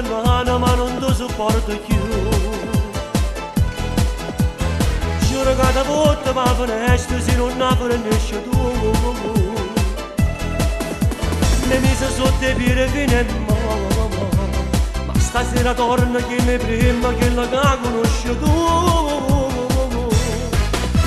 marcellana ma non ti sopporto più. Giuro che da volta ma finestra se non ne prendesci tu. Mi mise sotto i piedi fino a mo', ma stasera torna che ne prima che la conosci tu.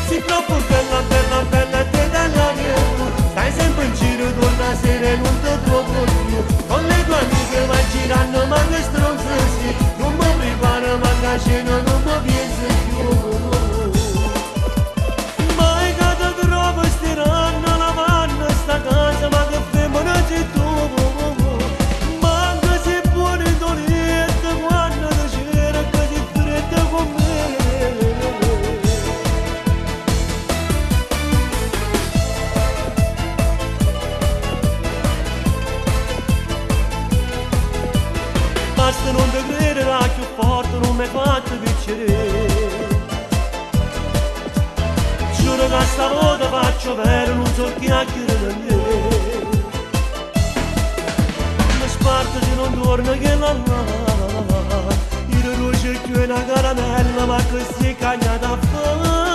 Sei troppo bella, bella, bella, te dalla mia. Stai sempre in giro, torna a sera e non ti trovo più. Con le tue amiche vai girando, ma che stronze sì. Non mi prepara, ma che cena non mi pensi più. Mai che ti trovo stirando la mano a sta casa, ma che femmina sei tu. Ma anche se buona e dolente, quando ti c'era che sei fredda con me. Basta non ti crederà più forte, non mi hai fatto piacere. Giuro che stavolta faccio vero, non so chiacchiere da me. Mi sparto se non torna che la là. Io non c'è più una caramella, ma così cagnata a fare.